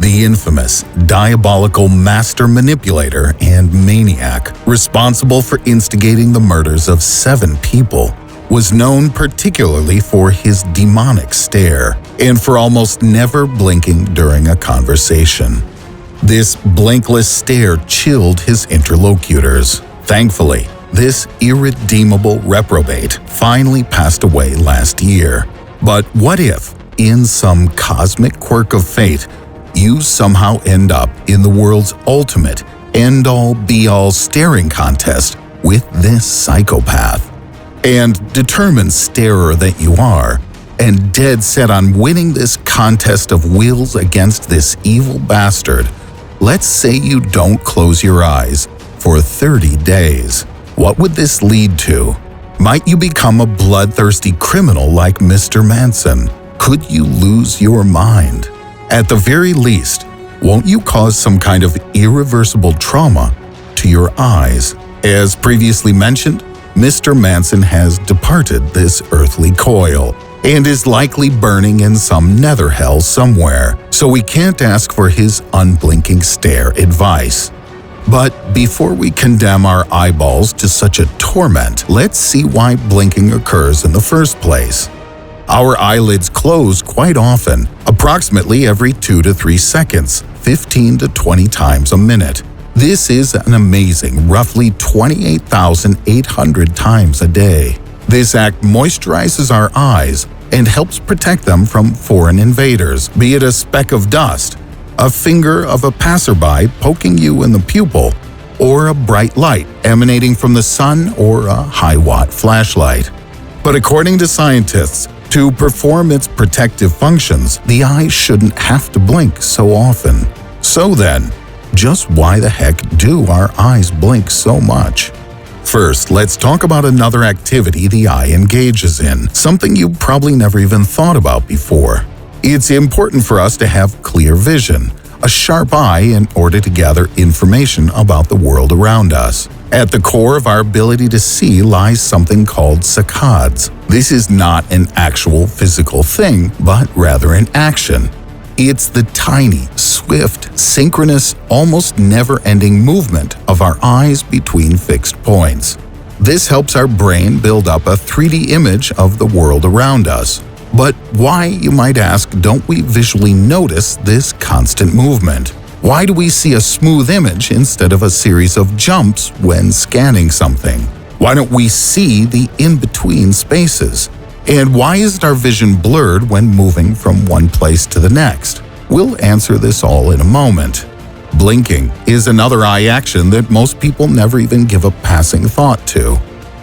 The infamous, diabolical master manipulator and maniac responsible for instigating the murders of 7 people was known particularly for his demonic stare and for almost never blinking during a conversation. This blinkless stare chilled his interlocutors. Thankfully, this irredeemable reprobate finally passed away last year. But what if, in some cosmic quirk of fate, you somehow end up in the world's ultimate end-all be-all staring contest with this psychopath? And determined starer that you are, and dead set on winning this contest of wills against this evil bastard, let's say you don't close your eyes for 30 days. What would this lead to? Might you become a bloodthirsty criminal like Mr. Manson? Could you lose your mind? At the very least, won't you cause some kind of irreversible trauma to your eyes? As previously mentioned, Mr. Manson has departed this earthly coil and is likely burning in some nether hell somewhere, so we can't ask for his unblinking stare advice. But before we condemn our eyeballs to such a torment, let's see why blinking occurs in the first place. Our eyelids close quite often, approximately every 2 to 3 seconds, 15 to 20 times a minute. This is an amazing roughly 28,800 times a day. This act moisturizes our eyes and helps protect them from foreign invaders, be it a speck of dust, a finger of a passerby poking you in the pupil, or a bright light emanating from the sun or a high-watt flashlight. But according to scientists, to perform its protective functions, the eye shouldn't have to blink so often. So then, just why the heck do our eyes blink so much? First, let's talk about another activity the eye engages in, something you probably never even thought about before. It's important for us to have clear vision, a sharp eye in order to gather information about the world around us. At the core of our ability to see lies something called saccades. This is not an actual physical thing, but rather an action. It's the tiny, swift, synchronous, almost never-ending movement of our eyes between fixed points. This helps our brain build up a 3D image of the world around us. But why, you might ask, don't we visually notice this constant movement? Why do we see a smooth image instead of a series of jumps when scanning something? Why don't we see the in-between spaces? And why isn't our vision blurred when moving from one place to the next? We'll answer this all in a moment. Blinking is another eye action that most people never even give a passing thought to.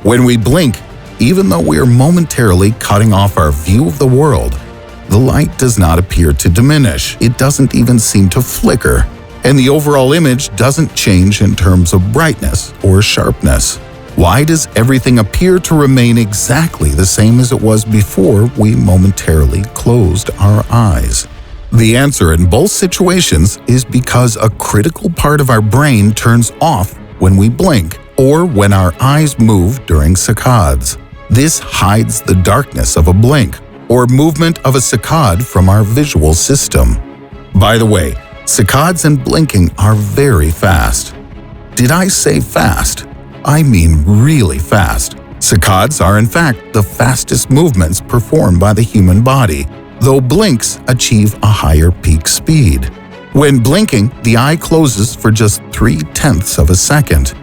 When we blink, even though we are momentarily cutting off our view of the world, the light does not appear to diminish. It doesn't even seem to flicker, and the overall image doesn't change in terms of brightness or sharpness. Why does everything appear to remain exactly the same as it was before we momentarily closed our eyes? The answer in both situations is because a critical part of our brain turns off when we blink or when our eyes move during saccades. This hides the darkness of a blink or movement of a saccade from our visual system. By the way, saccades and blinking are very fast. Did I say fast? I mean really fast. Saccades are in fact the fastest movements performed by the human body, though blinks achieve a higher peak speed. When blinking, the eye closes for just 0.3 of a second.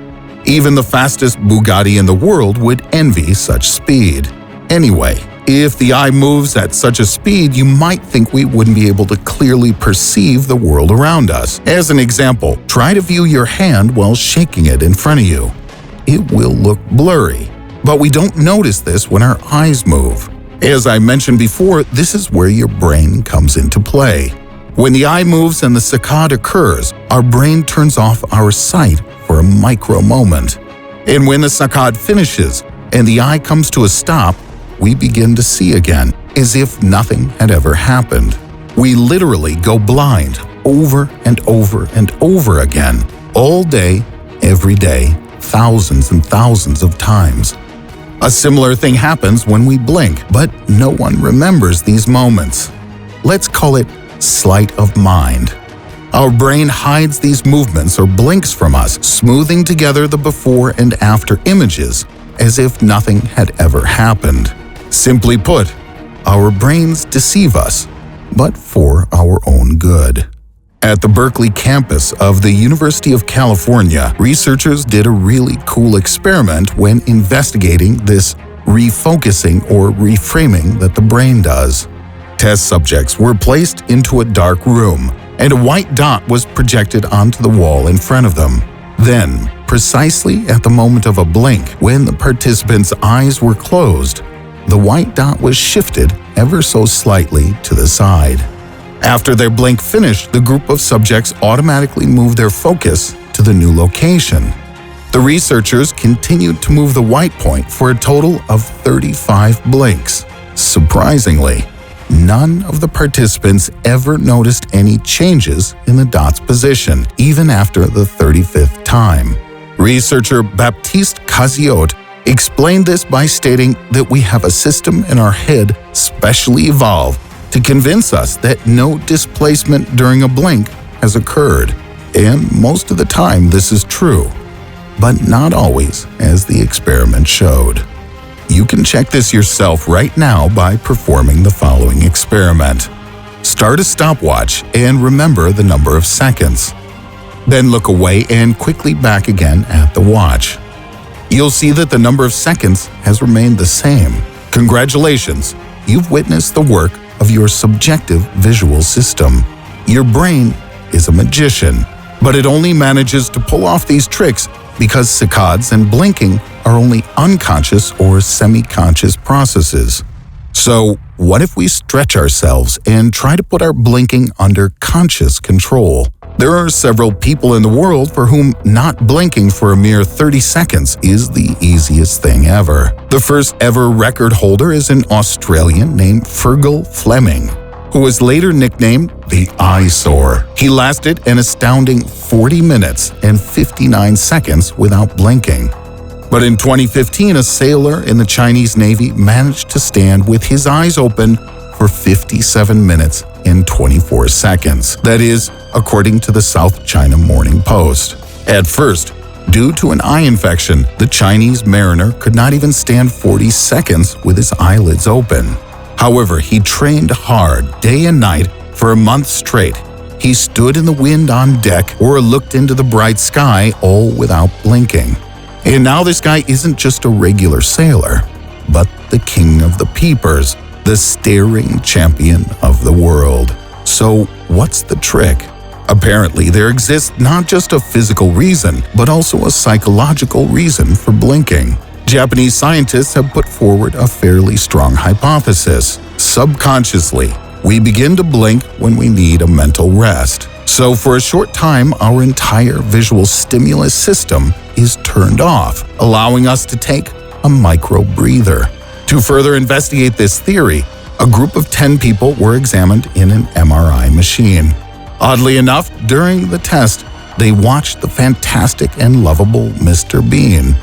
Even the fastest Bugatti in the world would envy such speed. Anyway, if the eye moves at such a speed, you might think we wouldn't be able to clearly perceive the world around us. As an example, try to view your hand while shaking it in front of you. It will look blurry, but we don't notice this when our eyes move. As I mentioned before, this is where your brain comes into play. When the eye moves and the saccade occurs, our brain turns off our sight for a micro moment. And when the saccade finishes and the eye comes to a stop, we begin to see again, as if nothing had ever happened. We literally go blind over and over and over again, all day, every day, thousands and thousands of times. A similar thing happens when we blink, but no one remembers these moments. Let's call it sleight of mind. Our brain hides these movements or blinks from us, smoothing together the before and after images as if nothing had ever happened. Simply put, our brains deceive us, but for our own good. At the Berkeley campus of the University of California, researchers did a really cool experiment when investigating this refocusing or reframing that the brain does. Test subjects were placed into a dark room, and a white dot was projected onto the wall in front of them. Then, precisely at the moment of a blink, when the participants' eyes were closed, the white dot was shifted ever so slightly to the side. After their blink finished, the group of subjects automatically moved their focus to the new location. The researchers continued to move the white point for a total of 35 blinks. Surprisingly, none of the participants ever noticed any changes in the dot's position, even after the 35th time. Researcher Baptiste Caziot explained this by stating that we have a system in our head specially evolved to convince us that no displacement during a blink has occurred. And most of the time this is true, but not always, as the experiment showed. You can check this yourself right now by performing the following experiment. Start a stopwatch and remember the number of seconds. Then look away and quickly back again at the watch. You'll see that the number of seconds has remained the same. Congratulations, you've witnessed the work of your subjective visual system. Your brain is a magician, but it only manages to pull off these tricks because saccades and blinking are only unconscious or semi-conscious processes. So, what if we stretch ourselves and try to put our blinking under conscious control? There are several people in the world for whom not blinking for a mere 30 seconds is the easiest thing ever. The first ever record holder is an Australian named Fergal Fleming, who was later nicknamed the Eyesore. He lasted an astounding 40 minutes and 59 seconds without blinking. But in 2015, a sailor in the Chinese Navy managed to stand with his eyes open for 57 minutes and 24 seconds. That is, according to the South China Morning Post. At first, due to an eye infection, the Chinese mariner could not even stand 40 seconds with his eyelids open. However, he trained hard day and night for a month straight. He stood in the wind on deck or looked into the bright sky, all without blinking. And now this guy isn't just a regular sailor, but the king of the peepers, the staring champion of the world. So what's the trick? Apparently, there exists not just a physical reason, but also a psychological reason for blinking. Japanese scientists have put forward a fairly strong hypothesis. Subconsciously, we begin to blink when we need a mental rest. So for a short time, our entire visual stimulus system is turned off, allowing us to take a micro breather. To further investigate this theory, a group of 10 people were examined in an MRI machine. Oddly enough, during the test, they watched the fantastic and lovable Mr. Bean.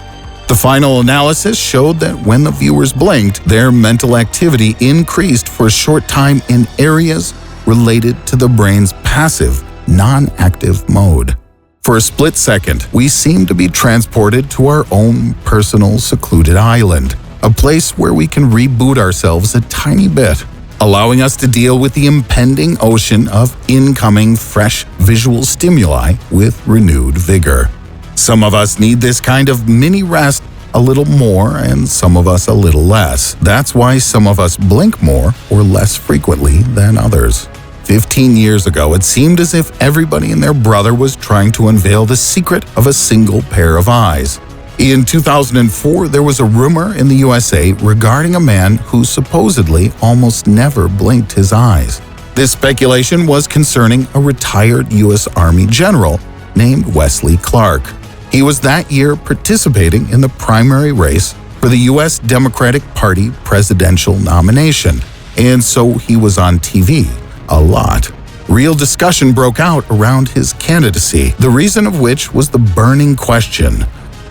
The final analysis showed that when the viewers blinked, their mental activity increased for a short time in areas related to the brain's passive, non-active mode. For a split second, we seemed to be transported to our own personal secluded island, a place where we can reboot ourselves a tiny bit, allowing us to deal with the impending ocean of incoming fresh visual stimuli with renewed vigor. Some of us need this kind of mini rest a little more and some of us a little less. That's why some of us blink more or less frequently than others. 15 years ago, it seemed as if everybody and their brother was trying to unveil the secret of a single pair of eyes. In 2004, there was a rumor in the USA regarding a man who supposedly almost never blinked his eyes. This speculation was concerning a retired U.S. Army general named Wesley Clark. He was that year participating in the primary race for the U.S. Democratic Party presidential nomination, and so he was on TV a lot. Real discussion broke out around his candidacy, the reason of which was the burning question: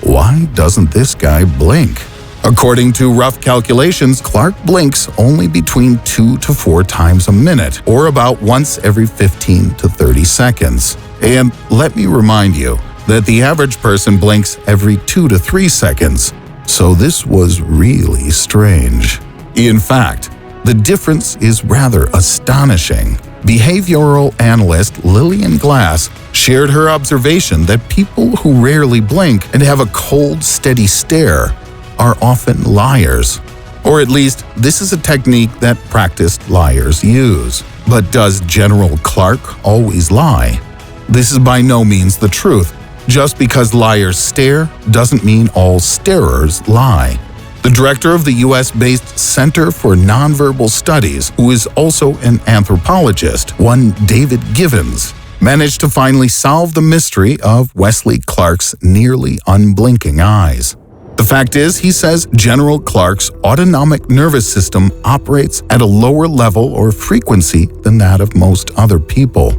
why doesn't this guy blink? According to rough calculations, Clark blinks only between 2 to 4 times a minute, or about once every 15 to 30 seconds. And let me remind you that the average person blinks every 2 to 3 seconds, so this was really strange. In fact, the difference is rather astonishing. Behavioral analyst Lillian Glass shared her observation that people who rarely blink and have a cold, steady stare are often liars. Or at least, this is a technique that practiced liars use. But does General Clark always lie? This is by no means the truth. Just because liars stare doesn't mean all starers lie. The director of the US-based Center for Nonverbal Studies, who is also an anthropologist, one David Givens, managed to finally solve the mystery of Wesley Clark's nearly unblinking eyes. The fact is, he says General Clark's autonomic nervous system operates at a lower level or frequency than that of most other people.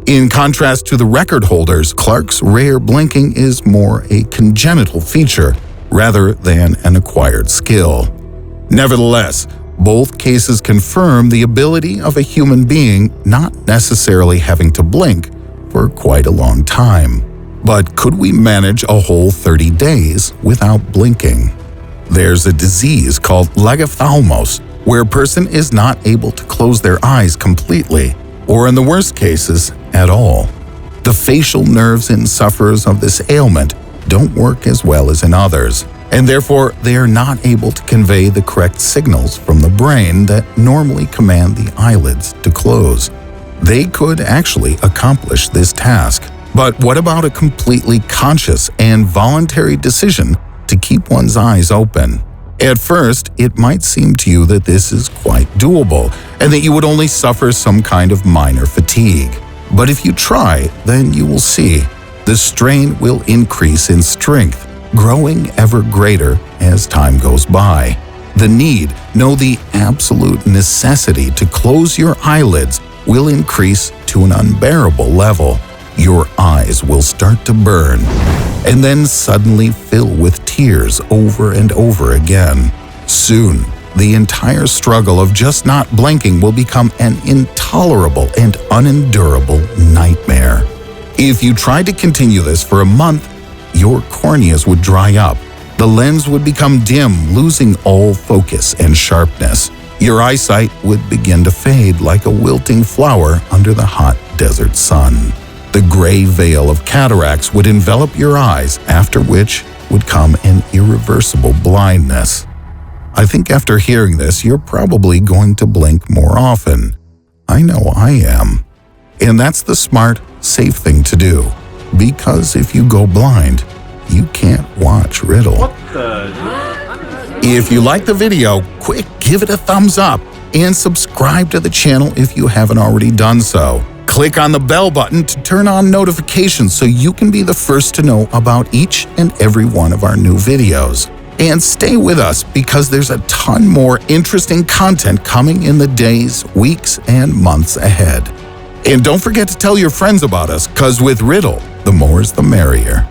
In contrast to the record holders, Clark's rare blinking is more a congenital feature rather than an acquired skill. Nevertheless, both cases confirm the ability of a human being not necessarily having to blink for quite a long time. But could we manage a whole 30 days without blinking? There's a disease called legophthalmos, where a person is not able to close their eyes completely, or in the worst cases, at all. The facial nerves in sufferers of this ailment don't work as well as in others, and therefore they are not able to convey the correct signals from the brain that normally command the eyelids to close. They could actually accomplish this task. But what about a completely conscious and voluntary decision to keep one's eyes open? At first, it might seem to you that this is quite doable and that you would only suffer some kind of minor fatigue. But if you try, then you will see the strain will increase in strength, growing ever greater as time goes by. The need, no, the absolute necessity to close your eyelids will increase to an unbearable level. Your eyes will start to burn and then suddenly fill with tears over and over again. Soon, the entire struggle of just not blinking will become an intolerable and unendurable nightmare. If you tried to continue this for a month, your corneas would dry up. The lens would become dim, losing all focus and sharpness. Your eyesight would begin to fade like a wilting flower under the hot desert sun. The gray veil of cataracts would envelop your eyes, after which would come an irreversible blindness. I think after hearing this, you're probably going to blink more often. I know I am. And that's the smart, safe thing to do. Because if you go blind, you can't watch Riddle. What the? If you like the video, quick, give it a thumbs up and subscribe to the channel if you haven't already done so. Click on the bell button to turn on notifications so you can be the first to know about each and every one of our new videos. And stay with us because there's a ton more interesting content coming in the days, weeks, and months ahead. And don't forget to tell your friends about us, because with Riddle, the more is the merrier.